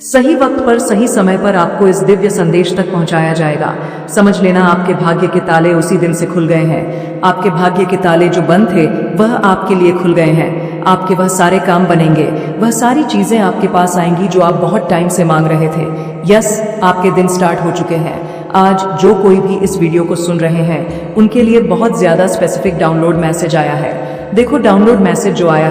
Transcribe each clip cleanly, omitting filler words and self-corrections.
सही वक्त पर सही समय पर आपको इस दिव्य संदेश तक पहुंचाया जाएगा। समझ लेना, आपके भाग्य के ताले उसी दिन से खुल गए हैं। आपके भाग्य के ताले जो बंद थे वह आपके लिए खुल गए हैं। आपके वह सारे काम बनेंगे, वह सारी चीजें आपके पास आएंगी जो आप बहुत टाइम से मांग रहे थे। यस, आपके दिन स्टार्ट हो चुके हैं। आज जो कोई भी इस वीडियो को सुन रहे हैं उनके लिए बहुत ज्यादा स्पेसिफिक डाउनलोड मैसेज आया है। देखो, डाउनलोड मैसेज जो आया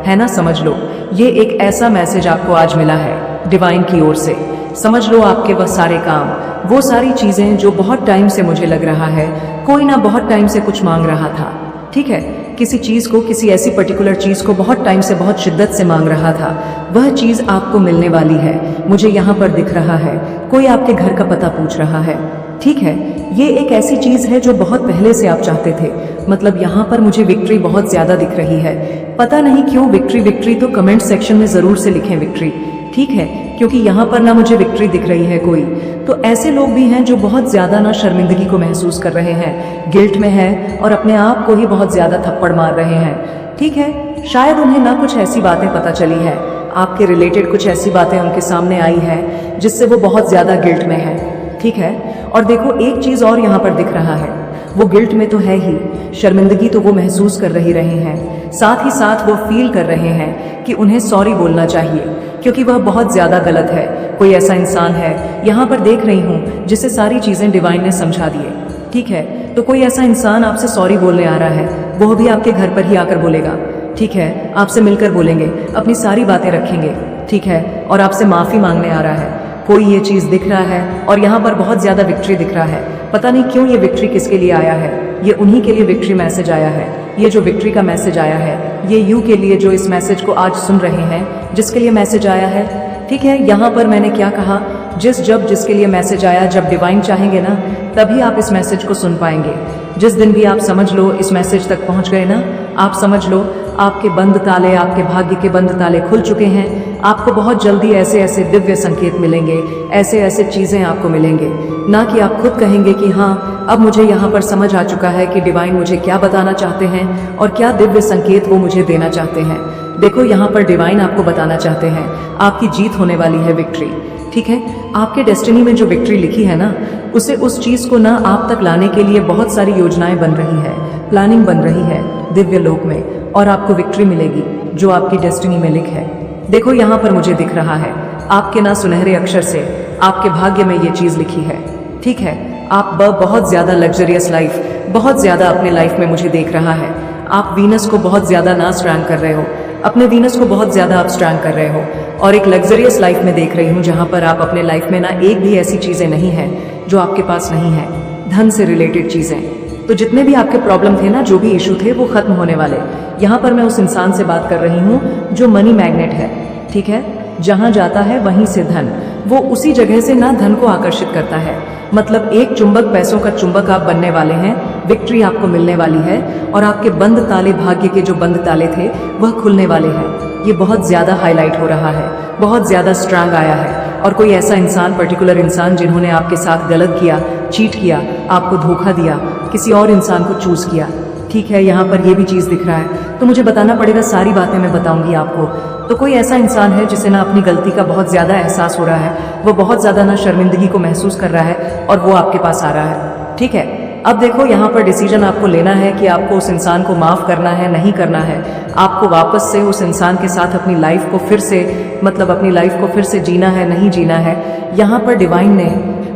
है ना, समझ लो ये एक ऐसा मैसेज आपको आज मिला है डिवाइन की ओर से। समझ लो, आपके वह सारे काम, वो सारी चीजें जो बहुत टाइम से मुझे लग रहा है कोई ना बहुत टाइम से कुछ मांग रहा था। ठीक है, किसी चीज को, किसी ऐसी पर्टिकुलर चीज को बहुत टाइम से, बहुत शिद्दत से मांग रहा था, वह चीज आपको मिलने वाली है। मुझे यहाँ पर दिख रहा है कोई आपके घर का पता पूछ रहा है। ठीक है, ये एक ऐसी चीज है जो बहुत पहले से आप चाहते थे। मतलब यहाँ पर मुझे विक्ट्री बहुत ज्यादा दिख रही है। पता नहीं क्यों विक्ट्री विक्ट्री, तो कमेंट सेक्शन में जरूर से लिखें विक्ट्री। ठीक है, क्योंकि यहाँ पर ना मुझे विक्ट्री दिख रही है कोई। तो ऐसे लोग भी हैं जो बहुत ज्यादा ना शर्मिंदगी को महसूस कर रहे हैं, गिल्ट में है और अपने आप को ही बहुत ज्यादा थप्पड़ मार रहे हैं। ठीक है, शायद उन्हें ना कुछ ऐसी बातें पता चली है, आपके रिलेटेड कुछ ऐसी बातें उनके सामने आई है जिससे वो बहुत ज्यादा गिल्ट में है। ठीक है, और देखो एक चीज और यहाँ पर दिख रहा है, वो गिल्ट में तो है ही, शर्मिंदगी तो वो महसूस कर रहे हैं, साथ ही साथ वो फील कर रहे हैं कि उन्हें सॉरी बोलना चाहिए क्योंकि वह बहुत ज्यादा गलत है। कोई ऐसा इंसान है, यहाँ पर देख रही हूँ, जिसे सारी चीजें डिवाइन ने समझा दिए। ठीक है, तो कोई ऐसा इंसान आपसे सॉरी बोलने आ रहा है, वह भी आपके घर पर ही आकर बोलेगा। ठीक है, आपसे मिलकर बोलेंगे, अपनी सारी बातें रखेंगे। ठीक है, और आपसे माफी मांगने आ रहा है। कोई ये चीज दिख रहा है और यहाँ पर बहुत ज्यादा विक्ट्री दिख रहा है। पता नहीं क्यों ये विक्ट्री किसके लिए आया है, ये उन्हीं के लिए विक्ट्री मैसेज आया है। ये जो विक्ट्री का मैसेज आया है ये यू के लिए, जो इस मैसेज को आज सुन रहे हैं, जिसके लिए मैसेज आया है। ठीक है, यहाँ पर मैंने क्या कहा, जिसके लिए मैसेज आया, जब डिवाइन चाहेंगे ना तभी आप इस मैसेज को सुन पाएंगे। जिस दिन भी आप समझ लो इस मैसेज तक पहुंच गए ना, आप समझ लो आपके बंद ताले, आपके भाग्य के बंद ताले खुल चुके हैं। आपको बहुत जल्दी ऐसे ऐसे दिव्य संकेत मिलेंगे, ऐसे ऐसे चीजें आपको मिलेंगे, ना कि आप खुद कहेंगे कि हाँ अब मुझे यहाँ पर समझ आ चुका है कि डिवाइन मुझे क्या बताना चाहते हैं और क्या दिव्य संकेत वो मुझे देना चाहते हैं। देखो, यहाँ पर डिवाइन आपको बताना चाहते हैं आपकी जीत होने वाली है, विक्ट्री। ठीक है, आपके डेस्टिनी में जो विक्ट्री लिखी है ना, उसे, उस चीज को ना आप तक लाने के लिए बहुत सारी योजनाएं बन रही है, प्लानिंग बन रही है दिव्य लोक में, और आपको विक्ट्री मिलेगी जो आपकी डेस्टिनी में लिख है। देखो, यहाँ पर मुझे दिख रहा है आपके ना सुनहरे अक्षर से आपके भाग्य में ये चीज लिखी है। ठीक है, आप बहुत ज्यादा लग्जरियस लाइफ, बहुत ज्यादा अपने लाइफ में मुझे देख रहा है। आप वीनस को बहुत ज्यादा ना स्ट्रैंग कर रहे हो, अपने वीनस को बहुत ज्यादा आप स्ट्रैंग कर रहे हो, और एक लग्जरियस लाइफ में देख रही हूँ जहां पर आप अपने लाइफ में ना एक भी ऐसी चीजें नहीं है जो आपके पास नहीं है, धन से रिलेटेड चीजें। तो जितने भी आपके प्रॉब्लम थे ना, जो भी इशू थे, वो खत्म होने वाले। यहाँ पर मैं उस इंसान से बात कर रही हूँ जो मनी मैग्नेट है। ठीक है, जहां जाता है वहीं से धन, वो उसी जगह से ना धन को आकर्षित करता है। मतलब एक चुंबक, पैसों का चुंबक आप बनने वाले हैं। विक्ट्री आपको मिलने वाली है और आपके बंद ताले, भाग्य के जो बंद ताले थे, वह खुलने वाले हैं। ये बहुत ज्यादा हाईलाइट हो रहा है, बहुत ज्यादा स्ट्रांग आया है। और कोई ऐसा इंसान, पर्टिकुलर इंसान, जिन्होंने आपके साथ गलत किया, चीट किया, आपको धोखा दिया, किसी और इंसान को चूज किया। ठीक है, यहाँ पर ये भी चीज दिख रहा है, तो मुझे बताना पड़ेगा, सारी बातें मैं बताऊंगी आपको। तो कोई ऐसा इंसान है जिसे ना अपनी गलती का बहुत ज्यादा एहसास हो रहा है, वो बहुत ज्यादा ना शर्मिंदगी को महसूस कर रहा है और वो आपके पास आ रहा है। ठीक है, अब देखो, यहाँ पर डिसीजन आपको लेना है कि आपको उस इंसान को माफ करना है, नहीं करना है। आपको वापस से उस इंसान के साथ अपनी लाइफ को फिर से, मतलब अपनी लाइफ को फिर से जीना है, नहीं जीना है। यहाँ पर डिवाइन ने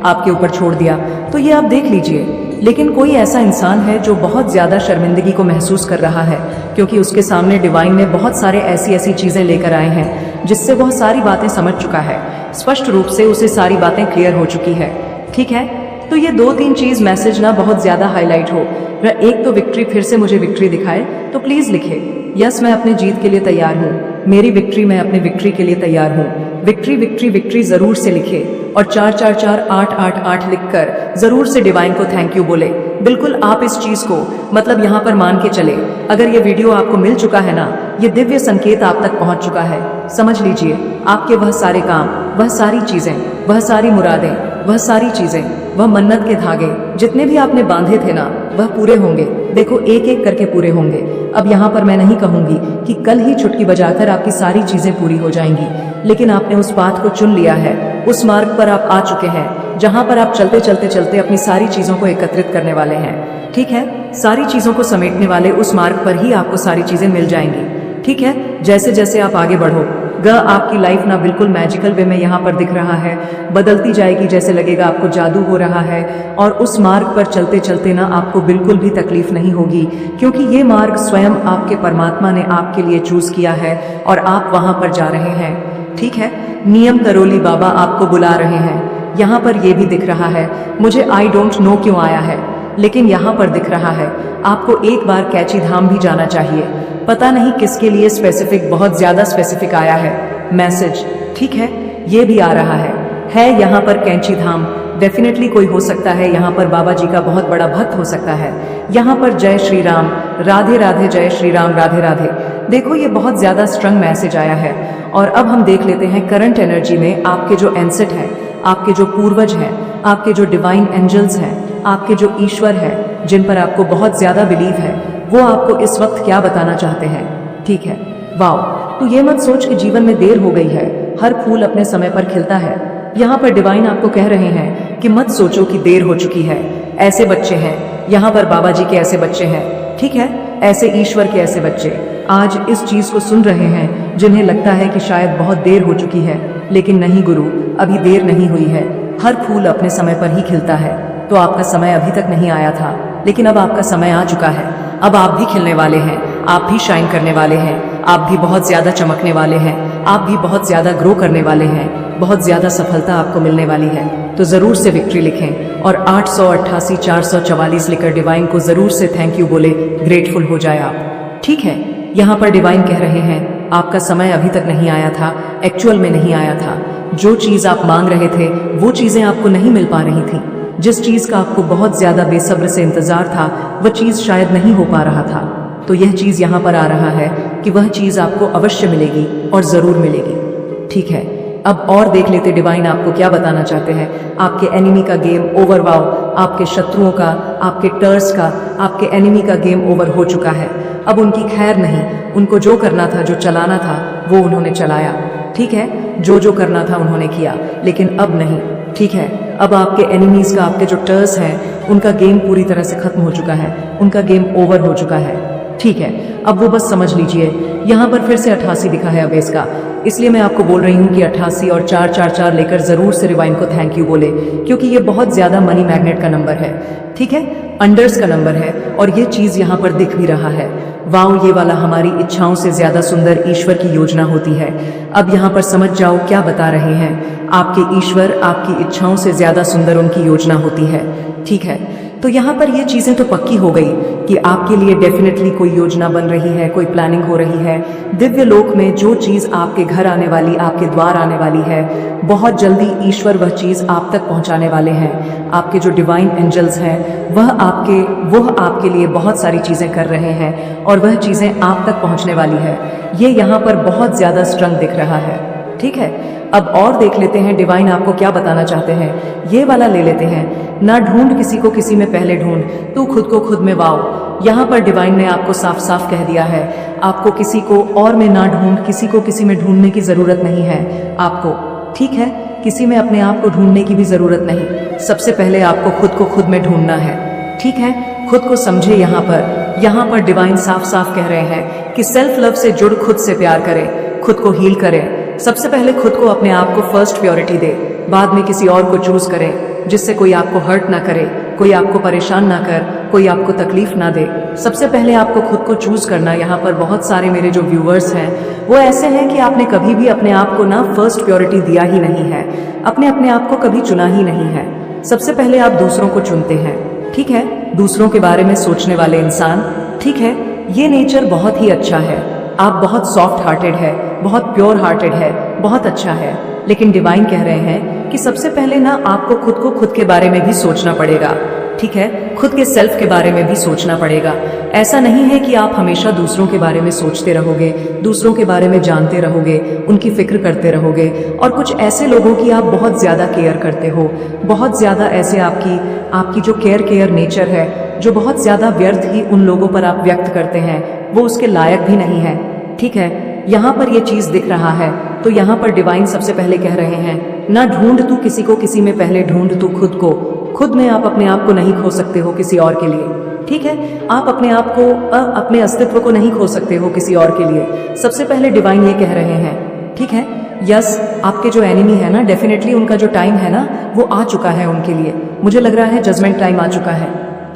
आपके ऊपर छोड़ दिया, तो ये आप देख लीजिए। लेकिन कोई ऐसा इंसान है जो बहुत ज्यादा शर्मिंदगी को महसूस कर रहा है क्योंकि उसके सामने डिवाइन ने बहुत सारे ऐसी ऐसी चीजें लेकर आए हैं जिससे वह सारी बातें समझ चुका है, स्पष्ट रूप से उसे सारी बातें क्लियर हो चुकी है। ठीक है, तो ये 2-3 चीज मैसेज ना बहुत ज्यादा हाईलाइट हो। एक तो विक्ट्री, फिर से मुझे विक्ट्री दिखाए तो प्लीज लिखे, यस मैं अपनी जीत के लिए तैयार हूँ, मेरी विक्ट्री, मैं अपनी विक्ट्री के लिए तैयार हूँ। विक्ट्री विक्ट्री विक्ट्री जरूर से लिखे और 444888 लिखकर जरूर से डिवाइन को थैंक यू बोले। बिल्कुल आप इस चीज को, मतलब यहाँ पर मान के चले, अगर ये वीडियो आपको मिल चुका है ना, ये दिव्य संकेत आप तक पहुंच चुका है, समझ लीजिए आपके वह सारे काम, वह सारी चीजें, वह सारी मुरादें, वह सारी चीजें, वह मन्नत के धागे जितने भी आपने बांधे थे ना, वह पूरे होंगे। देखो एक एक करके पूरे होंगे। अब यहाँ पर मैं नहीं कहूंगी कि कल ही चुटकी बजाकर आपकी सारी चीजें पूरी हो जाएंगी, लेकिन आपने उस पाथ को चुन लिया है, उस मार्ग पर आप आ चुके हैं जहां पर आप चलते चलते चलते अपनी सारी चीजों को एकत्रित करने वाले हैं। ठीक है, सारी चीजों को समेटने वाले उस मार्ग पर ही आपको सारी चीजें मिल जाएंगी। ठीक है, जैसे जैसे आप आगे बढ़ो आपकी लाइफ ना बिल्कुल मैजिकल वे में यहाँ पर दिख रहा है, बदलती जाएगी, जैसे लगेगा आपको जादू हो रहा है। और उस मार्ग पर चलते चलते ना आपको बिल्कुल भी तकलीफ नहीं होगी, क्योंकि ये मार्ग स्वयं आपके परमात्मा ने आपके लिए चूज किया है और आप वहां पर जा रहे हैं। ठीक है, नियम करोली बाबा आपको बुला रहे हैं। यहाँ पर ये भी दिख रहा है, मुझे आई डोंट नो क्यों आया है, लेकिन यहाँ पर दिख रहा है आपको एक बार कैची धाम भी जाना चाहिए। पता नहीं किसके लिए स्पेसिफिक, बहुत ज्यादा स्पेसिफिक आया है मैसेज। ठीक है, ये भी आ रहा है यहाँ पर कैंची धाम। डेफिनेटली कोई हो सकता है यहाँ पर बाबा जी का बहुत बड़ा भक्त हो सकता है। यहाँ पर जय श्री राम, राधे राधे, जय श्री राम, राधे राधे। देखो ये बहुत ज्यादा स्ट्रंग मैसेज आया है। और अब हम देख लेते हैं करंट एनर्जी में आपके जो एंसेट है, आपके जो पूर्वज हैं, आपके जो डिवाइन एंजल्स हैं, आपके जो ईश्वर है, जिन पर आपको बहुत ज्यादा बिलीव है, वो आपको इस वक्त क्या बताना चाहते हैं। ठीक है, वाओ, तो ये मत सोच कि जीवन में देर हो गई है, हर फूल अपने समय पर खिलता है। यहाँ पर डिवाइन आपको कह रहे हैं कि मत सोचो कि देर हो चुकी है। ऐसे बच्चे हैं यहाँ पर, बाबा जी के ऐसे बच्चे हैं। ठीक है, ऐसे ईश्वर के ऐसे बच्चे आज इस चीज को सुन रहे हैं, जिन्हें लगता है कि शायद बहुत देर हो चुकी है, लेकिन नहीं गुरु, अभी देर नहीं हुई है। हर फूल अपने समय पर ही खिलता है। तो आपका समय अभी तक नहीं आया था, लेकिन अब आपका समय आ चुका है। अब आप भी खिलने वाले हैं, आप भी शाइन करने वाले हैं, आप भी बहुत ज्यादा चमकने वाले हैं, आप भी बहुत ज्यादा ग्रो करने वाले हैं, बहुत ज्यादा सफलता आपको मिलने वाली है। तो जरूर से विक्ट्री लिखें और 888 444 लिखकर डिवाइन को जरूर से थैंक यू बोले, ग्रेटफुल हो जाए आप। ठीक है, यहाँ पर डिवाइन कह रहे हैं आपका समय अभी तक नहीं आया था, एक्चुअल में नहीं आया था। जो चीज आप मांग रहे थे वो चीजें आपको नहीं मिल पा रही थी। जिस चीज का आपको बहुत ज्यादा बेसब्र से इंतजार था, वह चीज शायद नहीं हो पा रहा था। तो यह चीज यहाँ पर आ रहा है कि वह चीज आपको अवश्य मिलेगी और जरूर मिलेगी। ठीक है, अब और देख लेते डिवाइन आपको क्या बताना चाहते हैं। आपके एनिमी का गेम ओवर, वाओ, आपके शत्रुओं का, आपके टर्स का, आपके एनिमी का गेम ओवर हो चुका है। अब उनकी खैर नहीं, उनको जो करना था, जो चलाना था, वो उन्होंने चलाया। ठीक है, जो करना था उन्होंने किया, लेकिन अब नहीं। ठीक है, अब आपके एनिमीज का, आपके जो टर्स हैं, उनका गेम पूरी तरह से खत्म हो चुका है, उनका गेम ओवर हो चुका है। ठीक है, अब वो बस समझ लीजिए। यहाँ पर फिर से 88 दिखा है अवेस का, इसलिए मैं आपको बोल रही हूँ कि 88 और 444 लेकर जरूर से डिवाइन को थैंक यू बोले, क्योंकि ये बहुत ज्यादा मनी मैग्नेट का नंबर है। ठीक है, अंडर्स का नंबर है और ये चीज यहाँ पर दिख भी रहा है। वाओ, ये वाला हमारी इच्छाओं से ज्यादा सुंदर ईश्वर की योजना होती है। अब यहाँ पर समझ जाओ क्या बता रहे हैं। आपके ईश्वर आपकी इच्छाओं से ज्यादा सुंदर उनकी योजना होती है। ठीक है, तो यहाँ पर ये चीजें तो पक्की हो गई कि आपके लिए डेफिनेटली कोई योजना बन रही है, कोई प्लानिंग हो रही है। दिव्य लोक में जो चीज आपके घर आने वाली, आपके द्वार आने वाली है, बहुत जल्दी ईश्वर वह चीज आप तक पहुंचाने वाले हैं। आपके जो डिवाइन एंजल्स हैं वह आपके लिए बहुत सारी चीजें कर रहे हैं और वह चीजें आप तक पहुंचने वाली है। ये यहाँ पर बहुत ज्यादा स्ट्रंग दिख रहा है। ठीक है, अब और देख लेते हैं डिवाइन आपको क्या बताना चाहते हैं। ये वाला ले लेते हैं, ना ढूंढ किसी को किसी में पहले ढूंढ, तू खुद को खुद में। वाओ, यहाँ पर डिवाइन ने आपको साफ साफ कह दिया है, आपको किसी को और में ना ढूंढ, किसी को किसी में ढूंढने की जरूरत नहीं है आपको। ठीक है, किसी में अपने आप को ढूंढने की भी जरूरत नहीं, सबसे पहले आपको खुद को खुद में ढूंढना है। ठीक है, खुद को समझे। यहाँ पर डिवाइन साफ साफ कह रहे हैं कि सेल्फ लव से जुड़, खुद से प्यार करें, खुद को हील करें। सबसे पहले खुद को, अपने आप को फर्स्ट प्योरिटी दे, बाद में किसी और को चूज करें जिससे कोई आपको हर्ट ना करे, कोई आपको परेशान ना कर, कोई आपको तकलीफ ना दे। सबसे पहले आपको खुद को चूज करना। यहाँ पर बहुत सारे मेरे जो व्यूअर्स हैं वो ऐसे हैं कि आपने कभी भी अपने आप को ना फर्स्ट प्योरिटी दिया ही नहीं है, अपने आप को कभी चुना ही नहीं है। सबसे पहले आप दूसरों को चुनते हैं। ठीक है, दूसरों के बारे में सोचने वाले इंसान। ठीक है, ये नेचर बहुत ही अच्छा है, आप बहुत सॉफ्ट हार्टेड है, बहुत प्योर हार्टेड है, बहुत अच्छा है। लेकिन डिवाइन कह रहे हैं कि सबसे पहले ना आपको खुद को खुद के बारे में भी सोचना पड़ेगा। ठीक है, खुद के सेल्फ के बारे में भी सोचना पड़ेगा। ऐसा नहीं है कि आप हमेशा दूसरों के बारे में सोचते रहोगे, दूसरों के बारे में जानते रहोगे, उनकी फिक्र करते रहोगे। और कुछ ऐसे लोगों की आप बहुत ज्यादा केयर करते हो, बहुत ज्यादा ऐसे आपकी जो केयर नेचर है जो बहुत ज्यादा व्यर्थ ही उन लोगों पर आप व्यक्त करते हैं, वो उसके लायक भी नहीं है। ठीक है, यहाँ पर ये चीज दिख रहा है। तो यहाँ पर डिवाइन सबसे पहले कह रहे हैं, ना ढूंढ तू किसी को किसी में, पहले ढूंढ तू खुद को। खुद में आप अपने आप को नहीं खो सकते हो किसी और के लिए। ठीक है, आप अपने आप को अपने अस्तित्व को नहीं खो सकते हो किसी और के लिए। सबसे पहले डिवाइन ये कह रहे हैं। ठीक है, यस, आपके जो एनिमी है ना, डेफिनेटली उनका जो टाइम है ना, वो आ चुका है उनके लिए। मुझे लग रहा है जजमेंट टाइम आ चुका है।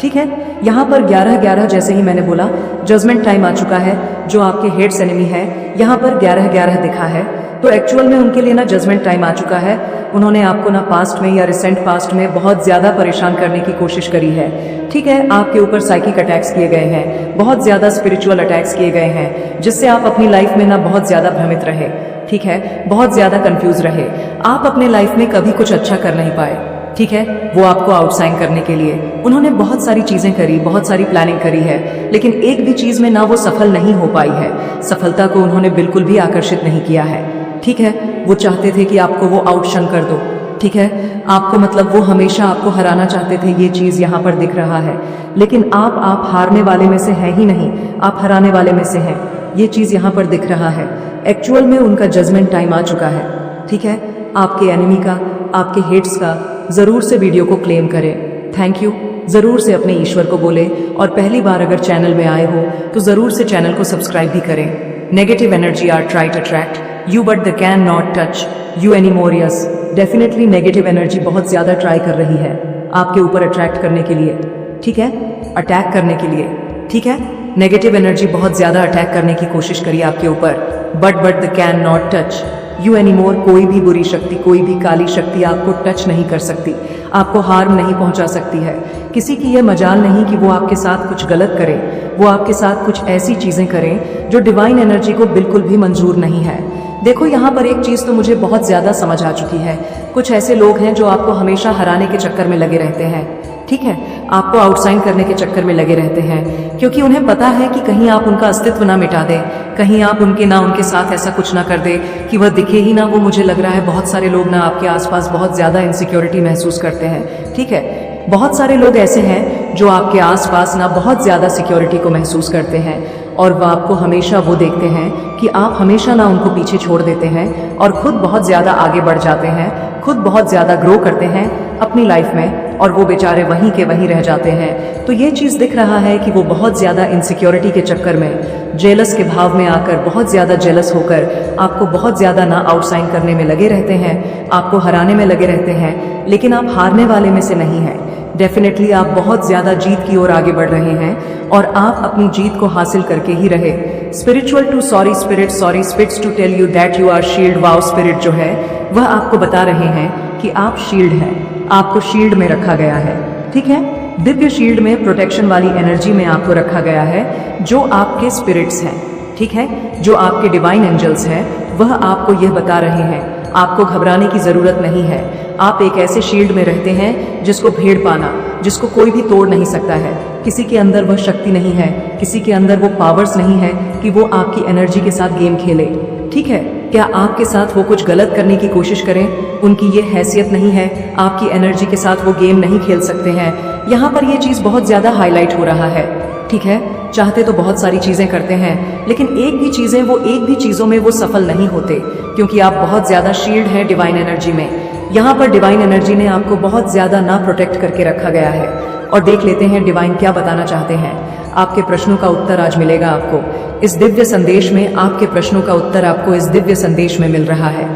ठीक है, यहाँ पर 11-11 जैसे ही मैंने बोला, जजमेंट टाइम आ चुका है। जो आपके हेड्स एनिमी है, यहाँ पर 11-11 दिखा है, तो एक्चुअल में उनके लिए ना जजमेंट टाइम आ चुका है। उन्होंने आपको ना पास्ट में या रिसेंट पास्ट में बहुत ज्यादा परेशान करने की कोशिश करी है। ठीक है, आपके ऊपर साइकिक अटैक्स किए गए हैं, बहुत ज्यादा स्पिरिचुअल अटैक्स किए गए हैं, जिससे आप अपनी लाइफ में ना बहुत ज्यादा भ्रमित रहे। ठीक है, बहुत ज्यादा कंफ्यूज रहे, आप अपने लाइफ में कभी कुछ अच्छा कर नहीं पाए। ठीक है, वो आपको आउटसाइन करने के लिए उन्होंने बहुत सारी चीजें करी, बहुत सारी प्लानिंग करी है, लेकिन एक भी चीज में ना वो सफल नहीं हो पाई है। सफलता को उन्होंने बिल्कुल भी आकर्षित नहीं किया है। ठीक है, वो चाहते थे कि आपको वो आउटशन कर दो। ठीक है, आपको मतलब वो हमेशा आपको हराना चाहते थे, ये चीज यहाँ पर दिख रहा है। लेकिन आप हारने वाले में से हैं ही नहीं, आप हराने वाले में से हैं, ये चीज यहाँ पर दिख रहा है। एक्चुअल में उनका जजमेंट टाइम आ चुका है। ठीक है, आपके एनिमी का, आपके हेट्स का जरूर से वीडियो को क्लेम करें। थैंक यू, जरूर से अपने ईश्वर को बोले, और पहली बार अगर चैनल में आए हो तो जरूर से चैनल को सब्सक्राइब भी करें। Negative energy are try to attract you but they can not touch you anymore. Yes, definitely negative energy बहुत ज्यादा ट्राई कर रही है आपके ऊपर अट्रैक्ट करने के लिए। ठीक है, अटैक करने के लिए। ठीक है, नेगेटिव एनर्जी बहुत ज्यादा अटैक करने की कोशिश करी आपके ऊपर, but they can not touch you anymore. कोई भी बुरी शक्ति, कोई भी काली शक्ति आपको टच नहीं कर सकती, आपको हार्म नहीं पहुंचा सकती है। किसी की यह मजाल नहीं कि वो आपके साथ कुछ गलत करे, वो आपके साथ कुछ ऐसी चीजें करें जो डिवाइन एनर्जी को बिल्कुल भी मंजूर नहीं है। देखो, यहाँ पर एक चीज तो मुझे बहुत ज्यादा समझ आ चुकी है। कुछ ऐसे लोग हैं जो आपको हमेशा हराने के चक्कर में लगे रहते हैं। ठीक है, आपको आउटसाइन करने के चक्कर में लगे रहते हैं, क्योंकि उन्हें पता है कि कहीं आप उनका अस्तित्व ना मिटा दें, कहीं आप उनके साथ ऐसा कुछ ना कर दे कि वह दिखे ही ना। वो मुझे लग रहा है बहुत सारे लोग ना आपके आसपास बहुत ज्यादा इनसिक्योरिटी महसूस करते हैं। ठीक है, बहुत सारे लोग ऐसे हैं जो आपके आसपास ना बहुत ज्यादा सिक्योरिटी को महसूस करते हैं, और वह आपको हमेशा वो देखते हैं कि आप हमेशा ना उनको पीछे छोड़ देते हैं और खुद बहुत ज्यादा आगे बढ़ जाते हैं, खुद बहुत ज्यादा ग्रो करते हैं अपनी लाइफ में, और वो बेचारे वहीं के वहीं रह जाते हैं। तो ये चीज दिख रहा है कि वो बहुत ज्यादा इनसिक्योरिटी के चक्कर में, जेलस के भाव में आकर, बहुत ज्यादा जेलस होकर आपको बहुत ज्यादा ना आउटसाइन करने में लगे रहते हैं, आपको हराने में लगे रहते हैं। लेकिन आप हारने वाले में से नहीं हैं। डेफिनेटली आप बहुत ज्यादा जीत की ओर आगे बढ़ रहे हैं, और आप अपनी जीत को हासिल करके ही रहे। Spiritual to sorry spirits to tell you that you are shield. Wow, spirit जो है वह आपको बता रहे हैं कि आप शील्ड हैं, आपको शील्ड में रखा गया है। ठीक है, दिव्य शील्ड में, प्रोटेक्शन वाली एनर्जी में आपको रखा गया है। जो आपके स्पिरिट्स हैं, ठीक है, जो आपके डिवाइन एंजल्स हैं, वह आपको यह बता रहे हैं आपको घबराने की जरूरत नहीं है। आप एक ऐसे शील्ड में रहते हैं जिसको भेड़ पाना, जिसको कोई भी तोड़ नहीं सकता है। किसी के अंदर वह शक्ति नहीं है, किसी के अंदर वो पावर्स नहीं है कि वो आपकी एनर्जी के साथ गेम खेले। ठीक है, क्या आपके साथ वो कुछ गलत करने की कोशिश करें, उनकी ये हैसियत नहीं है, आपकी एनर्जी के साथ वो गेम नहीं खेल सकते हैं। यहाँ पर ये चीज बहुत ज्यादा हाईलाइट हो रहा है। ठीक है, चाहते तो बहुत सारी चीजें करते हैं, लेकिन एक भी चीजों में वो सफल नहीं होते, क्योंकि आप बहुत ज्यादा शील्ड हैं डिवाइन एनर्जी में। यहाँ पर डिवाइन एनर्जी ने आपको बहुत ज्यादा ना प्रोटेक्ट करके रखा गया है। और देख लेते हैं डिवाइन क्या बताना चाहते हैं। आपके प्रश्नों का उत्तर आज मिलेगा आपको इस दिव्य संदेश में। आपके प्रश्नों का उत्तर आपको इस दिव्य संदेश में मिल रहा है।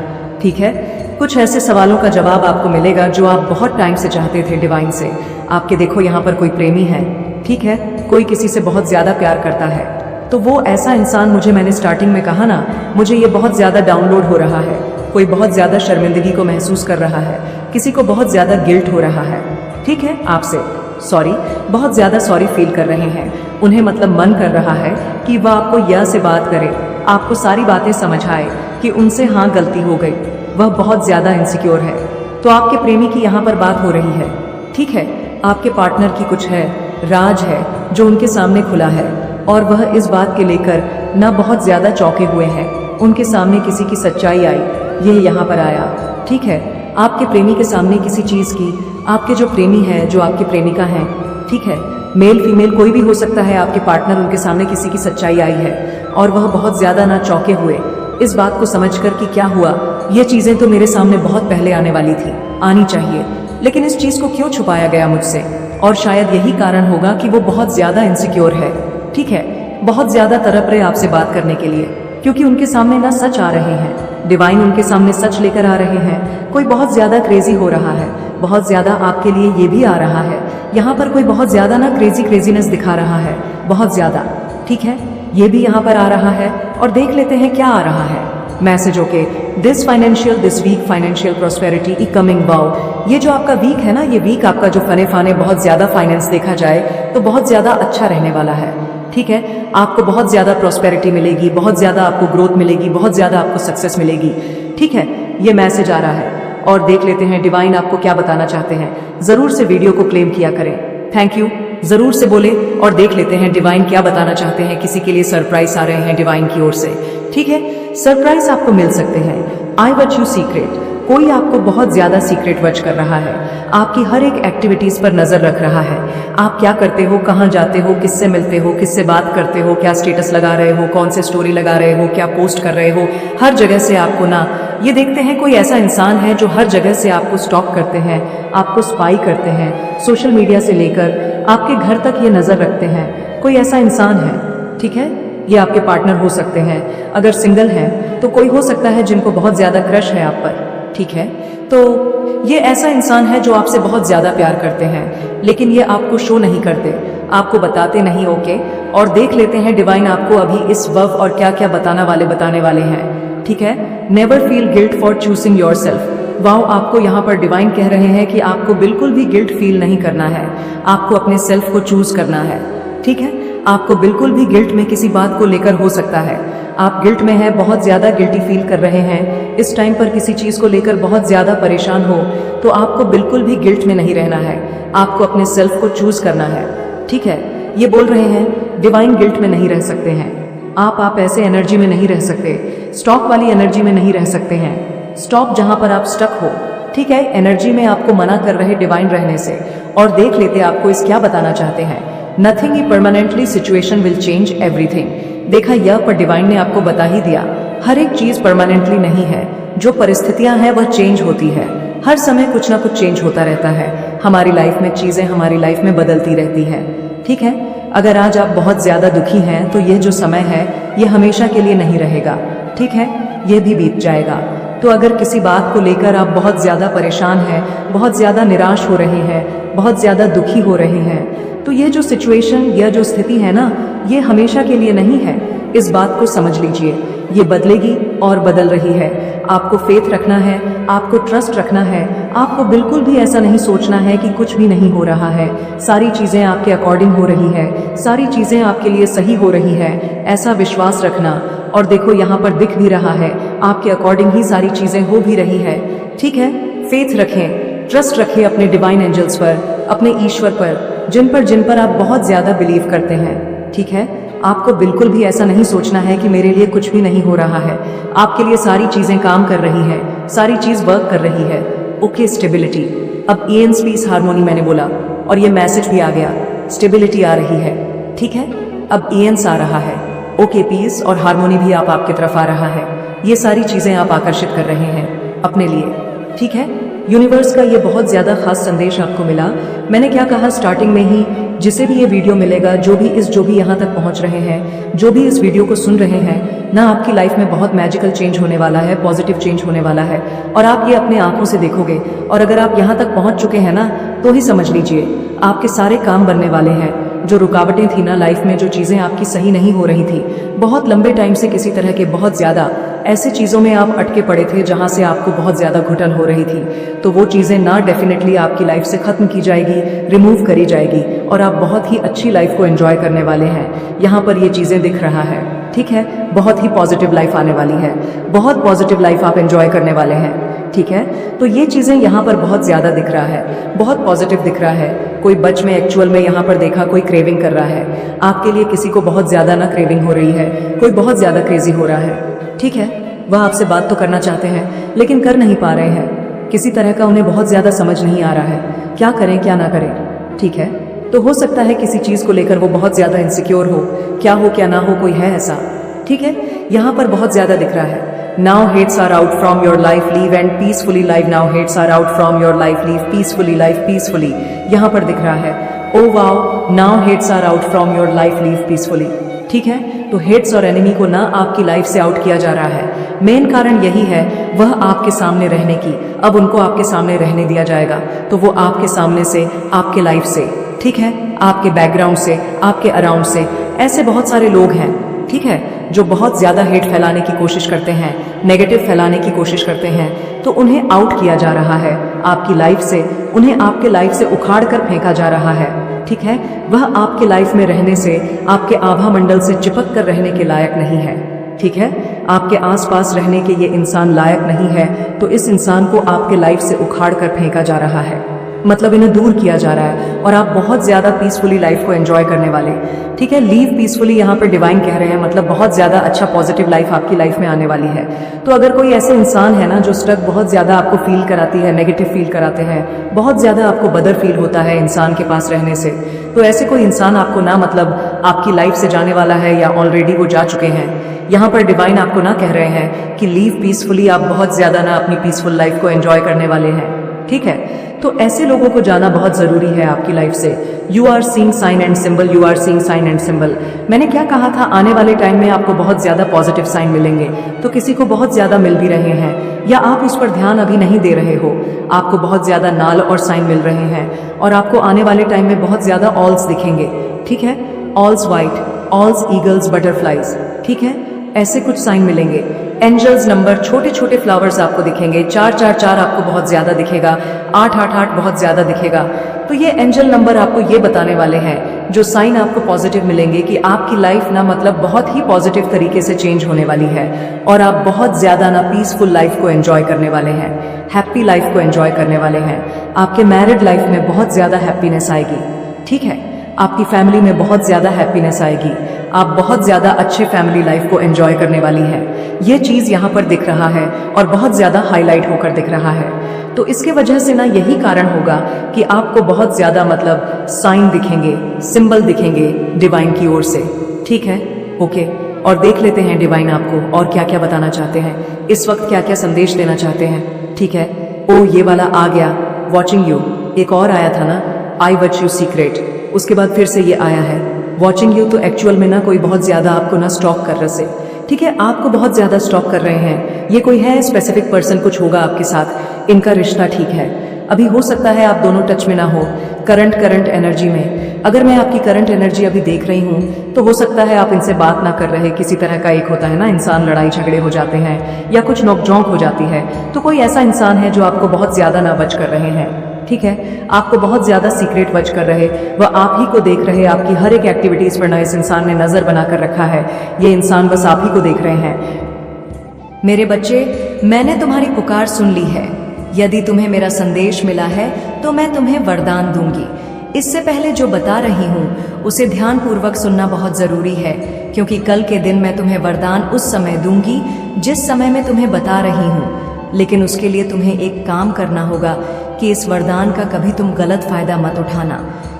ठीक है, कुछ ऐसे सवालों का जवाब आपको मिलेगा जो आप बहुत टाइम से चाहते थे डिवाइन से। आपके देखो यहाँ पर कोई प्रेमी है, ठीक है, कोई किसी से बहुत ज्यादा प्यार करता है, तो वो ऐसा इंसान, मैंने स्टार्टिंग में कहा ना, मुझे ये बहुत ज्यादा डाउनलोड हो रहा है। कोई बहुत ज्यादा शर्मिंदगी को महसूस कर रहा है, किसी को बहुत ज्यादा गिल्ट हो रहा है। ठीक है, आपसे सॉरी, बहुत ज्यादा सॉरी फील कर रहे हैं। उन्हें मतलब मन कर रहा है कि वह आपको यह से बात करे, आपको सारी बातें समझ आए कि उनसे हाँ गलती हो गई। वह बहुत ज्यादा इनसिक्योर है। तो आपके प्रेमी की यहाँ पर बात हो रही है। ठीक है, आपके पार्टनर की कुछ है, राज है जो उनके सामने खुला है, और वह इस बात के लेकर ना बहुत ज्यादा चौंके हुए हैं। उनके सामने किसी की सच्चाई आई, यह यहाँ पर आया। ठीक है, आपके प्रेमी के सामने किसी चीज की, आपके जो प्रेमी है, जो आपकी प्रेमिका है, ठीक है, मेल फीमेल कोई भी हो सकता है, आपके पार्टनर, उनके सामने किसी की सच्चाई आई है और वह बहुत ज्यादा ना चौंके हुए इस बात को समझकर कि क्या हुआ, ये चीजें तो मेरे सामने बहुत पहले आने वाली थी, आनी चाहिए, लेकिन इस चीज को क्यों छुपाया गया मुझसे। और शायद यही कारण होगा कि वो बहुत ज्यादा इनसिक्योर है, ठीक है, बहुत ज्यादा तड़प रहे आपसे बात करने के लिए, क्योंकि उनके सामने ना सच आ रहे हैं, डिवाइन उनके सामने सच लेकर आ रहे हैं। कोई बहुत ज्यादा क्रेजी हो रहा है, बहुत ज्यादा आपके लिए ये भी आ रहा है, यहाँ पर कोई बहुत ज्यादा ना क्रेजीनेस दिखा रहा है, बहुत ज्यादा, ठीक है, ये भी यहाँ पर आ रहा है। और देख लेते हैं क्या आ रहा है message. Okay, this week financial prosperity is coming wow. ये जो आपका वीक है ना, ये वीक आपका जो फने फाने बहुत ज्यादा फाइनेंस देखा जाए तो बहुत ज्यादा अच्छा रहने वाला है, ठीक है। आपको बहुत ज्यादा प्रॉस्पेरिटी मिलेगी, बहुत ज्यादा आपको ग्रोथ मिलेगी, बहुत ज्यादा आपको सक्सेस मिलेगी, ठीक है, ये मैसेज आ रहा है। और देख लेते हैं डिवाइन आपको क्या बताना चाहते हैं। जरूर से वीडियो को क्लेम किया करें, थैंक यू, जरूर से बोले। और देख लेते हैं डिवाइन क्या बताना चाहते हैं। किसी के लिए सरप्राइज आ रहे हैं डिवाइन की ओर से, ठीक है, सरप्राइज आपको मिल सकते हैं। आई वॉच यू सीक्रेट, कोई आपको बहुत ज्यादा सीक्रेट वॉच कर रहा है, आपकी हर एक एक्टिविटीज पर नजर रख रहा है। आप क्या करते हो, कहाँ जाते हो, किससे मिलते हो, किससे बात करते हो, क्या स्टेटस लगा रहे हो, कौन से स्टोरी लगा रहे हो, क्या पोस्ट कर रहे हो, हर जगह से आपको ना ये देखते हैं। कोई ऐसा इंसान है जो हर जगह से आपको स्टॉक करते हैं, आपको स्पाई करते हैं, सोशल मीडिया से लेकर आपके घर तक ये नजर रखते हैं। कोई ऐसा इंसान है, ठीक है, ये आपके पार्टनर हो सकते हैं। अगर सिंगल हैं तो कोई हो सकता है जिनको बहुत ज्यादा क्रश है आप पर, ठीक है। तो ये ऐसा इंसान है जो आपसे बहुत ज्यादा प्यार करते हैं, लेकिन ये आपको शो नहीं करते, आपको बताते नहीं, ओके। और देख लेते हैं डिवाइन आपको अभी इस वव और क्या क्या बताने वाले हैं, ठीक है। Never feel guilt for choosing your self. Wow, आपको यहाँ पर डिवाइन कह रहे हैं कि आपको बिल्कुल भी गिल्ट फील नहीं करना है, आपको अपने सेल्फ को चूज करना है, ठीक है। आपको बिल्कुल भी गिल्ट में किसी बात को लेकर हो सकता है आप गिल्ट में है, बहुत ज्यादा गिल्टी फील कर रहे हैं इस टाइम पर, किसी चीज को लेकर बहुत ज्यादा परेशान हो, तो आपको बिल्कुल भी गिल्ट में नहीं रहना है, आपको अपने सेल्फ को चूज करना है, ठीक है। ये बोल रहे हैं डिवाइन गिल्ट में नहीं रह सकते हैं आप ऐसे एनर्जी में नहीं रह सकते, स्टॉक वाली एनर्जी में नहीं रह सकते हैं, स्टॉप जहां पर आप स्टक हो, ठीक है, एनर्जी में आपको मना कर रहे डिवाइन रहने से। और देख लेते आपको इस क्या बताना चाहते हैं। Nothing E permanently situation will change everything. देखा यह पर डिवाइन ने आपको बता ही दिया, हर एक चीज परमानेंटली नहीं है, जो परिस्थितियां हैं वह चेंज होती है, हर समय कुछ ना कुछ चेंज होता रहता है हमारी लाइफ में, चीजें हमारी लाइफ में बदलती रहती है, ठीक है। अगर आज आप बहुत ज्यादा दुखी हैं तो यह जो समय है ये हमेशा के लिए नहीं रहेगा, ठीक है, ये भी बीत जाएगा। तो अगर किसी बात को लेकर आप बहुत ज्यादा परेशान हैं, बहुत ज्यादा निराश हो रहे हैं, बहुत ज्यादा दुखी हो रहे हैं, तो ये जो सिचुएशन, यह जो स्थिति है ना, ये हमेशा के लिए नहीं है, इस बात को समझ लीजिए। ये बदलेगी और बदल रही है, आपको फेथ रखना है, आपको ट्रस्ट रखना है, आपको बिल्कुल भी ऐसा नहीं सोचना है कि कुछ भी नहीं हो रहा है, सारी चीजें आपके अकॉर्डिंग हो रही है, सारी चीजें आपके लिए सही हो रही है, ऐसा विश्वास रखना। और देखो यहाँ पर दिख भी रहा है आपके अकॉर्डिंग ही सारी चीजें हो भी रही है, ठीक है। फेथ रखें, ट्रस्ट रखें अपने डिवाइन एंजल्स पर, अपने ईश्वर पर, जिन पर आप बहुत ज्यादा बिलीव करते हैं, ठीक है। आपको बिल्कुल भी ऐसा नहीं सोचना है कि मेरे लिए कुछ भी नहीं हो रहा है, आपके लिए सारी चीजें काम कर रही हैं, सारी चीज वर्क कर रही है, ओके। स्टेबिलिटी, अब ईएनस पीस हार्मोनी मैंने बोला और ये मैसेज भी आ गया, स्टेबिलिटी आ रही है, ठीक है। अब ईएनस आ रहा है, ओके, पीस और हार्मोनी भी आपके तरफ आ रहा है, ये सारी चीजें आप आकर्षित कर रहे हैं अपने लिए, ठीक है। यूनिवर्स का ये बहुत ज्यादा खास संदेश आपको मिला। मैंने क्या कहा स्टार्टिंग में ही, जिसे भी ये वीडियो मिलेगा, जो भी यहाँ तक पहुंच रहे हैं, जो भी इस वीडियो को सुन रहे हैं ना, आपकी लाइफ में बहुत मैजिकल चेंज होने वाला है, पॉजिटिव चेंज होने वाला है, और आप ये अपने आंखों से देखोगे। और अगर आप यहाँ तक पहुंच चुके हैं ना, तो ही समझ लीजिए आपके सारे काम बनने वाले हैं। जो रुकावटें थी ना लाइफ में, जो चीजें आपकी सही नहीं हो रही थी, बहुत लंबे टाइम से किसी तरह के बहुत ज्यादा ऐसे चीजों में आप अटके पड़े थे जहां से आपको बहुत ज्यादा घुटन हो रही थी, तो वो चीजें ना डेफिनेटली आपकी लाइफ से खत्म की जाएगी, रिमूव करी जाएगी, और आप बहुत ही अच्छी लाइफ को एंजॉय करने वाले हैं। यहाँ पर ये चीजें दिख रहा है, ठीक है, बहुत ही पॉजिटिव लाइफ आने वाली है, बहुत पॉजिटिव लाइफ आप एंजॉय करने वाले हैं, ठीक है। तो ये चीजें यहाँ पर बहुत ज्यादा दिख रहा है, बहुत पॉजिटिव दिख रहा है। कोई बच में एक्चुअल में यहाँ पर देखा कोई क्रेविंग कर रहा है आपके लिए, किसी को बहुत ज्यादा ना क्रेविंग हो रही है, कोई बहुत ज्यादा क्रेजी हो रहा है, ठीक है। वह आपसे बात तो करना चाहते हैं लेकिन कर नहीं पा रहे हैं, किसी तरह का उन्हें बहुत ज्यादा समझ नहीं आ रहा है, क्या करें क्या ना करें, ठीक है। तो हो सकता है किसी चीज को लेकर वो बहुत ज्यादा इनसिक्योर हो, क्या ना हो, कोई है ऐसा। ठीक है, यहाँ पर बहुत ज्यादा दिख रहा है। Now hates are out from your life, live and peacefully live. Now hates are out from your life, live peacefully, life peacefully. यहाँ पर दिख रहा है oh wow, now hates are out from your life, live peacefully. ठीक है, तो hates और enemy को ना आपकी लाइफ से आउट किया जा रहा है। मेन कारण यही है वह आपके सामने रहने की। अब उनको आपके सामने रहने दिया जाएगा तो वो आपके सामने से, आपके लाइफ से, ठीक है, आपके बैकग्राउंड से, आपके अराउंड से, ऐसे बहुत सारे लोग हैं, ठीक है, जो बहुत ज्यादा हेट फैलाने की कोशिश करते हैं, नेगेटिव फैलाने की कोशिश करते हैं, तो उन्हें आउट किया जा रहा है आपकी लाइफ से, उन्हें आपके लाइफ से उखाड़ कर फेंका जा रहा है। ठीक है, वह आपके लाइफ में रहने से, आपके आभा मंडल से चिपक कर रहने के लायक नहीं है। ठीक है, आपके आसपास रहने के ये इंसान लायक नहीं है, तो इस इंसान को आपके लाइफ से उखाड़ कर फेंका जा रहा है, मतलब इन्हें दूर किया जा रहा है और आप बहुत ज्यादा पीसफुली लाइफ को एंजॉय करने वाले। ठीक है, लीव पीसफुली यहाँ पर डिवाइन कह रहे हैं, मतलब बहुत ज्यादा अच्छा पॉजिटिव लाइफ आपकी लाइफ में आने वाली है। तो अगर कोई ऐसे इंसान है ना जो स्ट्रक बहुत ज्यादा आपको फील कराती है, नेगेटिव फील कराते हैं, बहुत ज्यादा आपको बदर फील होता है इंसान के पास रहने से, तो ऐसे कोई इंसान आपको ना मतलब आपकी लाइफ से जाने वाला है या ऑलरेडी वो जा चुके हैं। यहाँ पर डिवाइन आपको ना कह रहे हैं कि लीव पीसफुली, आप बहुत ज्यादा ना अपनी पीसफुल लाइफ को एंजॉय करने वाले हैं। ठीक है, तो ऐसे लोगों को जाना बहुत जरूरी है आपकी लाइफ से। You are seeing sign and symbol, you are seeing sign and symbol. मैंने क्या कहा था, आने वाले टाइम में आपको बहुत ज्यादा पॉजिटिव साइन मिलेंगे, तो किसी को बहुत ज्यादा मिल भी रहे हैं या आप उस पर ध्यान अभी नहीं दे रहे हो, आपको बहुत ज्यादा नाल और साइन मिल रहे हैं और आपको आने वाले टाइम में बहुत ज्यादा ऑल्स दिखेंगे। ठीक है, ऑल्स वाइट, ऑल्स ईगल्स, बटरफ्लाइज, ठीक है, ऐसे कुछ साइन मिलेंगे। एंजल्स नंबर, छोटे छोटे फ्लावर्स आपको दिखेंगे, 444 आपको बहुत ज्यादा दिखेगा, 888 बहुत ज्यादा दिखेगा। तो ये एंजल नंबर आपको ये बताने वाले हैं, जो साइन आपको पॉजिटिव मिलेंगे कि आपकी लाइफ ना मतलब बहुत ही पॉजिटिव तरीके से चेंज होने वाली है और आप बहुत ज्यादा ना पीसफुल लाइफ को एंजॉय करने वाले हैं, हैप्पी लाइफ को एंजॉय करने वाले हैं। आपके मैरिड लाइफ में बहुत ज्यादा हैप्पीनेस आएगी। ठीक है, आपकी फैमिली में बहुत ज्यादा हैप्पीनेस आएगी, आप बहुत ज्यादा अच्छे फैमिली लाइफ को एंजॉय करने वाली है। ये चीज यहाँ पर दिख रहा है और बहुत ज्यादा हाईलाइट होकर दिख रहा है। तो इसके वजह से ना यही कारण होगा कि आपको बहुत ज्यादा मतलब साइन दिखेंगे, सिंबल दिखेंगे डिवाइन की ओर से। ठीक है, ओके, और देख लेते हैं डिवाइन आपको और क्या क्या बताना चाहते हैं, इस वक्त क्या क्या संदेश देना चाहते हैं। ठीक है, ओ ये वाला आ गया, वॉचिंग यू, एक और आया था ना, आई वॉच यू सीक्रेट, उसके बाद फिर से ये आया है वॉचिंग यू। तो एक्चुअल में ना कोई बहुत ज्यादा आपको ना स्टॉक कर रहे से, ठीक है, आपको बहुत ज्यादा स्टॉक कर रहे हैं। ये कोई है स्पेसिफिक पर्सन, कुछ होगा आपके साथ, इनका रिश्ता ठीक है। अभी हो सकता है आप दोनों टच में ना हो करंट एनर्जी में। अगर मैं आपकी करंट एनर्जी अभी देख रही हूँ तो हो सकता है आप इनसे बात ना कर रहे, किसी तरह का एक होता है ना इंसान, लड़ाई झगड़े हो जाते हैं या कुछ नोकझोंक हो जाती है, तो कोई ऐसा इंसान है जो आपको बहुत ज्यादा ना वच कर रहे हैं। ठीक है, आपको बहुत ज्यादा सीक्रेट वच कर रहे, वह आप ही को देख रहे, आपकी हर एक एक्टिविटीज पर ना इस इंसान ने नजर बनाकर रखा है। ये इंसान बस आप ही को देख रहे हैं। मेरे बच्चे, मैंने तुम्हारी पुकार सुन ली है। यदि तुम्हें मेरा संदेश मिला है तो मैं तुम्हें वरदान दूंगी। इससे पहले जो बता रही हूँ उसे ध्यान पूर्वक सुनना बहुत जरूरी है, क्योंकि कल के दिन मैं तुम्हें वरदान उस समय दूंगी जिस समय मैं तुम्हें बता रही हूँ। लेकिन उसके लिए तुम्हें एक काम करना होगा कि इस वरदान का कभी तुम गलत फायदा मत उठाना,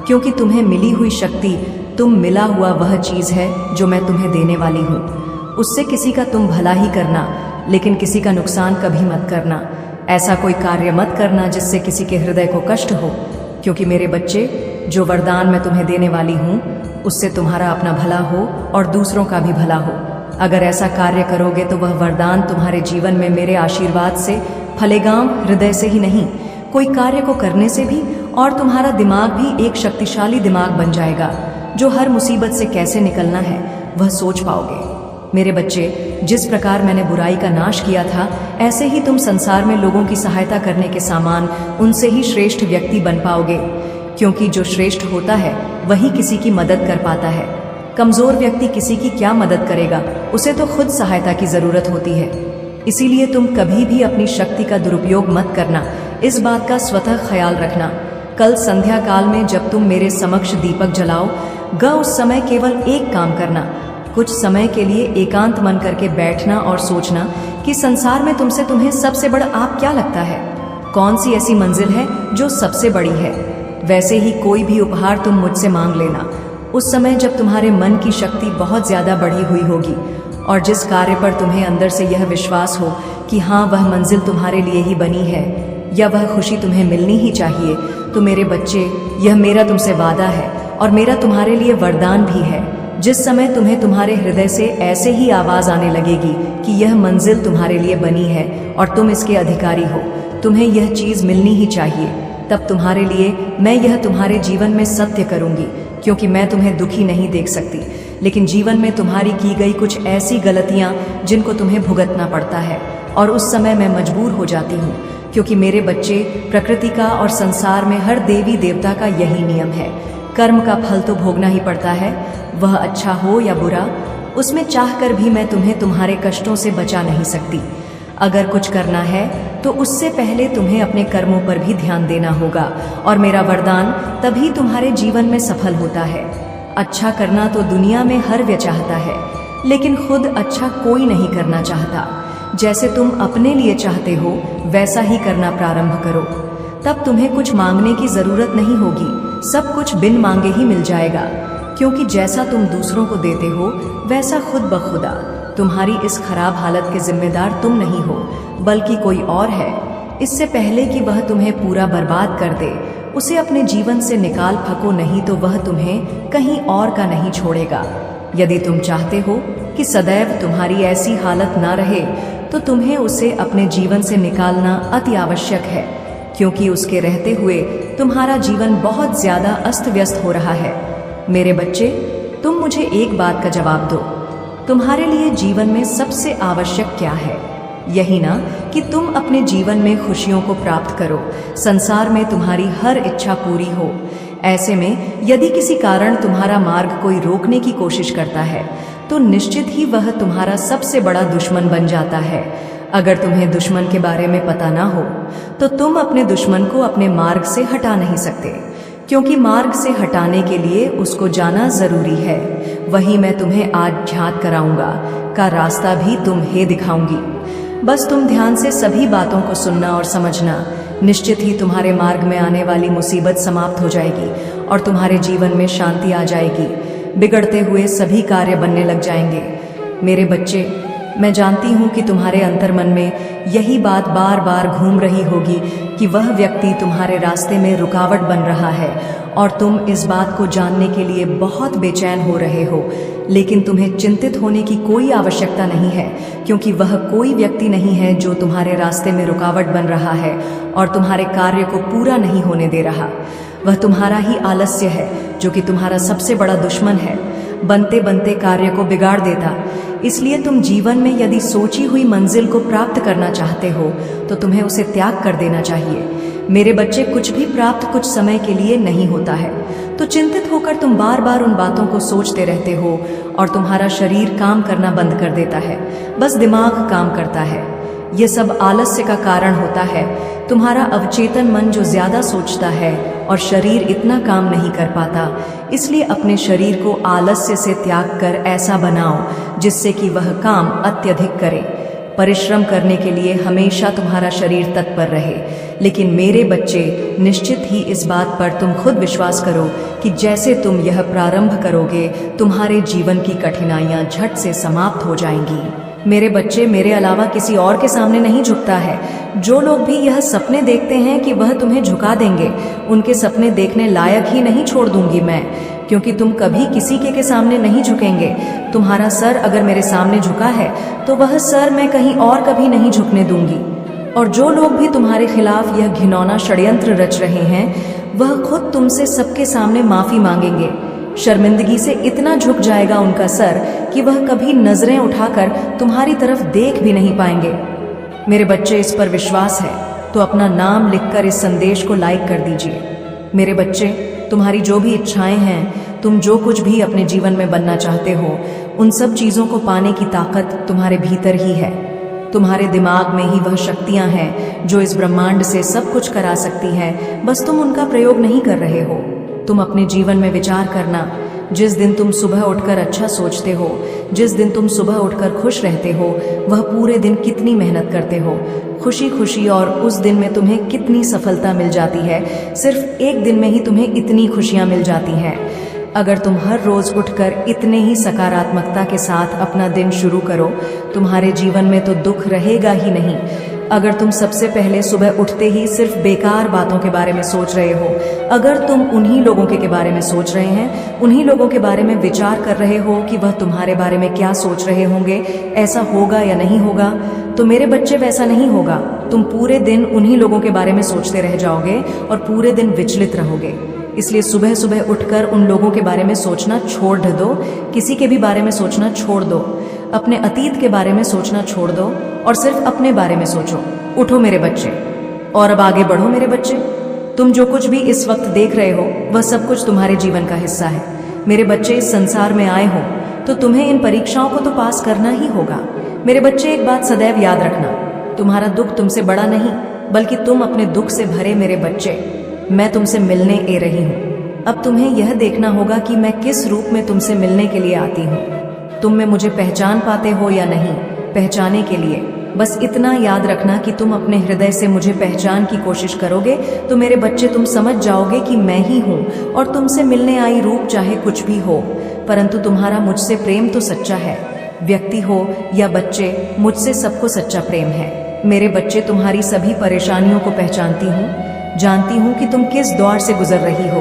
क्योंकि तुम्हें मिली हुई शक्ति, तुम मिला हुआ वह चीज है जो मैं तुम्हें देने वाली हूँ। उससे किसी का तुम भला ही करना, लेकिन किसी का नुकसान कभी मत करना। ऐसा कोई कार्य मत करना जिससे किसी के हृदय को कष्ट हो, क्योंकि मेरे बच्चे, जो वरदान मैं तुम्हें देने वाली हूँ उससे तुम्हारा अपना भला हो और दूसरों का भी भला हो। अगर ऐसा कार्य करोगे तो वह वरदान तुम्हारे जीवन में मेरे आशीर्वाद से फलेगा, हृदय से ही नहीं, कोई कार्य को करने से भी, और तुम्हारा दिमाग भी एक शक्तिशाली दिमाग बन जाएगा, जो हर मुसीबत से कैसे निकलना है वह सोच पाओगे। मेरे बच्चे, जिस प्रकार मैंने बुराई का नाश किया था, ऐसे ही तुम संसार में लोगों की सहायता करने के समान उनसे ही श्रेष्ठ व्यक्ति बन पाओगे, क्योंकि जो श्रेष्ठ होता है वही किसी की मदद कर पाता है। कमजोर व्यक्ति किसी की क्या मदद करेगा, उसे तो खुद सहायता की जरूरत होती है। इसीलिए तुम कभी भी अपनी शक्ति का दुरुपयोग मत करना, इस बात का स्वतः ख्याल रखना। कल संध्या काल में जब तुम मेरे समक्ष दीपक जलाओ उस समय केवल एक काम करना, कुछ समय के लिए एकांत मन करके बैठना और सोचना कि संसार में तुमसे तुम्हें सबसे बड़ा आप क्या लगता है, कौन सी ऐसी मंजिल है जो सबसे बड़ी है। वैसे ही कोई भी उपहार तुम मुझसे मांग लेना। उस समय जब तुम्हारे मन की शक्ति बहुत ज्यादा बढ़ी हुई होगी और जिस कार्य पर तुम्हें अंदर से यह विश्वास हो कि हाँ, वह मंजिल तुम्हारे लिए ही बनी है या वह खुशी तुम्हें मिलनी ही चाहिए, तो मेरे बच्चे, यह मेरा तुमसे वादा है और मेरा तुम्हारे लिए वरदान भी है। जिस समय तुम्हें तुम्हारे हृदय से ऐसे ही आवाज आने लगेगी कि यह मंजिल तुम्हारे लिए बनी है और तुम इसके अधिकारी हो, तुम्हें यह चीज मिलनी ही चाहिए, तब तुम्हारे लिए मैं यह तुम्हारे जीवन में सत्य करूंगी, क्योंकि मैं तुम्हें दुखी नहीं देख सकती, लेकिन जीवन में तुम्हारी की गई कुछ ऐसी गलतियां जिनको तुम्हें भुगतना पड़ता है, और उस समय मैं मजबूर हो जाती हूँ, क्योंकि मेरे बच्चे, प्रकृति का और संसार में हर देवी देवता का यही नियम है, कर्म का फल तो भोगना ही पड़ता है, वह अच्छा हो या बुरा, उसमें चाहकर भी मैं तुम्हें तुम्हारे कष्टों से बचा नहीं सकती। अगर कुछ करना है तो उससे पहले तुम्हें अपने कर्मों पर भी ध्यान देना होगा, और मेरा वरदान तभी तुम्हारे जीवन में सफल होता है। अच्छा करना तो दुनिया में हर व्यक्ति चाहता है, लेकिन खुद अच्छा कोई नहीं करना चाहता। जैसे तुम अपने लिए चाहते हो वैसा ही करना प्रारंभ करो, तब तुम्हें कुछ मांगने की जरूरत नहीं होगी, सब कुछ बिन मांगे ही मिल जाएगा, क्योंकि जैसा तुम दूसरों को देते हो वैसा खुद ब खुदा तुम्हारी इस खराब हालत के जिम्मेदार तुम नहीं हो, बल्कि कोई और है। इससे पहले कि वह तुम्हें पूरा बर्बाद कर दे, उसे अपने जीवन से निकाल फको, नहीं तो वह तुम्हें कहीं और का नहीं छोड़ेगा। यदि तुम चाहते हो कि सदैव तुम्हारी ऐसी हालत ना रहे, तो तुम्हें उसे अपने जीवन से निकालना अति आवश्यक है, क्योंकि उसके रहते हुए तुम्हारा जीवन बहुत ज्यादा अस्त व्यस्त हो रहा है। मेरे बच्चे, तुम मुझे एक बात का जवाब दो, तुम्हारे लिए जीवन में सबसे आवश्यक क्या है? यही ना कि तुम अपने जीवन में खुशियों को प्राप्त करो, संसार में तुम्हारी हर इच्छा पूरी हो। ऐसे में यदि किसी कारण तुम्हारा मार्ग कोई रोकने की कोशिश करता है, तो निश्चित ही वह तुम्हारा सबसे बड़ा दुश्मन बन जाता है। अगर तुम्हें दुश्मन के बारे में पता ना हो, तो तुम अपने दुश्मन को अपने मार्ग से हटा नहीं सकते, क्योंकि मार्ग से हटाने के लिए उसको जाना जरूरी है। वही मैं तुम्हें आज झांक कराऊंगा का रास्ता भी तुम्हें दिखाऊंगी। बस तुम ध्यान से सभी बातों को सुनना और समझना, निश्चित ही तुम्हारे मार्ग में आने वाली मुसीबत समाप्त हो जाएगी और तुम्हारे जीवन में शांति आ जाएगी, बिगड़ते हुए सभी कार्य बनने लग जाएंगे। मेरे बच्चे, मैं जानती हूँ कि तुम्हारे अंतर्मन में यही बात बार बार घूम रही होगी कि वह व्यक्ति तुम्हारे रास्ते में रुकावट बन रहा है, और तुम इस बात को जानने के लिए बहुत बेचैन हो रहे हो। लेकिन तुम्हें चिंतित होने की कोई आवश्यकता नहीं है, क्योंकि वह कोई व्यक्ति नहीं है जो तुम्हारे रास्ते में रुकावट बन रहा है और तुम्हारे कार्य को पूरा नहीं होने दे रहा। वह तुम्हारा ही आलस्य है, जो कि तुम्हारा सबसे बड़ा दुश्मन है, बनते बनते कार्य को बिगाड़ देता। इसलिए तुम जीवन में यदि सोची हुई मंजिल को प्राप्त करना चाहते हो, तो तुम्हें उसे त्याग कर देना चाहिए। मेरे बच्चे, कुछ भी प्राप्त कुछ समय के लिए नहीं होता है, तो चिंतित होकर तुम बार बार उन बातों को सोचते रहते हो और तुम्हारा शरीर काम करना बंद कर देता है, बस दिमाग काम करता है। ये सब आलस्य का कारण होता है। तुम्हारा अवचेतन मन जो ज्यादा सोचता है और शरीर इतना काम नहीं कर पाता, इसलिए अपने शरीर को आलस्य से त्याग कर ऐसा बनाओ जिससे कि वह काम अत्यधिक करे। परिश्रम करने के लिए हमेशा तुम्हारा शरीर तत्पर रहे। लेकिन मेरे बच्चे, निश्चित ही इस बात पर तुम खुद विश्वास करो कि जैसे तुम यह प्रारंभ करोगे, तुम्हारे जीवन की कठिनाइयां झट से समाप्त हो जाएंगी। मेरे बच्चे, मेरे अलावा किसी और के सामने नहीं झुकता है। जो लोग भी यह सपने देखते हैं कि वह तुम्हें झुका देंगे, उनके सपने देखने लायक ही नहीं छोड़ दूंगी मैं, क्योंकि तुम कभी किसी के सामने नहीं झुकेंगे। तुम्हारा सर अगर मेरे सामने झुका है, तो वह सर मैं कहीं और कभी नहीं झुकने दूंगी। और जो लोग भी तुम्हारे खिलाफ यह घिनौना षड्यंत्र रच रहे हैं, वह खुद तुमसे सबके सामने माफी मांगेंगे। शर्मिंदगी से इतना झुक जाएगा उनका सर कि वह कभी नजरें उठाकर तुम्हारी तरफ देख भी नहीं पाएंगे। मेरे बच्चे, इस पर विश्वास है तो अपना नाम लिखकर इस संदेश को लाइक कर दीजिए। मेरे बच्चे, तुम्हारी जो भी इच्छाएं हैं, तुम जो कुछ भी अपने जीवन में बनना चाहते हो, उन सब चीजों को पाने की ताकत तुम्हारे भीतर ही है। तुम्हारे दिमाग में ही वह शक्तियां हैं जो इस ब्रह्मांड से सब कुछ करा सकती हैं, बस तुम उनका प्रयोग नहीं कर रहे हो। तुम अपने जीवन में विचार करना, जिस दिन तुम सुबह उठकर अच्छा सोचते हो, जिस दिन तुम सुबह उठकर खुश रहते हो, वह पूरे दिन कितनी मेहनत करते हो। खुशी खुशी, और उस दिन में तुम्हें कितनी सफलता मिल जाती है। सिर्फ एक दिन में ही तुम्हें इतनी खुशियां मिल जाती हैं। अगर तुम हर रोज उठकर इतने ही सकारात्मकता के साथ अपना दिन शुरू करो, तुम्हारे जीवन में तो दुख रहेगा ही नहीं। अगर तुम सबसे पहले सुबह उठते ही सिर्फ बेकार बातों के बारे में सोच रहे हो, अगर तुम उन्हीं लोगों के बारे में सोच रहे हैं, उन्हीं लोगों के बारे में विचार कर रहे हो कि वह तुम्हारे बारे में क्या सोच रहे होंगे, ऐसा होगा या नहीं होगा, तो मेरे बच्चे वैसा नहीं होगा। तुम पूरे दिन उन्हीं लोगों के बारे में सोचते रह जाओगे और पूरे दिन विचलित रहोगे। इसलिए सुबह सुबह उठकर उन लोगों के बारे में सोचना छोड़ दो, किसी के भी बारे में सोचना छोड़ दो, अपने अतीत के बारे में सोचना छोड़ दो और सिर्फ अपने बारे में सोचो। उठो मेरे बच्चे, और अब आगे बढ़ो मेरे बच्चे। तुम जो कुछ भी इस वक्त देख रहे हो वह सब कुछ तुम्हारे जीवन का हिस्सा है। मेरे बच्चे, इस संसार में आए हो तो तुम्हें इन परीक्षाओं को तो पास करना ही होगा। मेरे बच्चे, एक बात सदैव याद रखना, तुम्हारा दुख तुमसे बड़ा नहीं, बल्कि तुम अपने दुख से भरे। मेरे बच्चे, मैं तुमसे मिलने आ रही हूँ। अब तुम्हें यह देखना होगा कि मैं किस रूप में तुमसे मिलने के लिए आती हूँ। तुम में मुझे पहचान पाते हो या नहीं, पहचाने के लिए बस इतना याद रखना कि तुम अपने हृदय से मुझे पहचान की कोशिश करोगे तो मेरे बच्चे तुम समझ जाओगे कि मैं ही हूँ, और तुमसे मिलने आई रूप चाहे कुछ भी हो, परंतु तुम्हारा मुझसे प्रेम तो सच्चा है। व्यक्ति हो या बच्चे, मुझसे सबको सच्चा प्रेम है। मेरे बच्चे, तुम्हारी सभी परेशानियों को पहचानती हूँ, जानती हूँ कि तुम किस दौर से गुजर रही हो।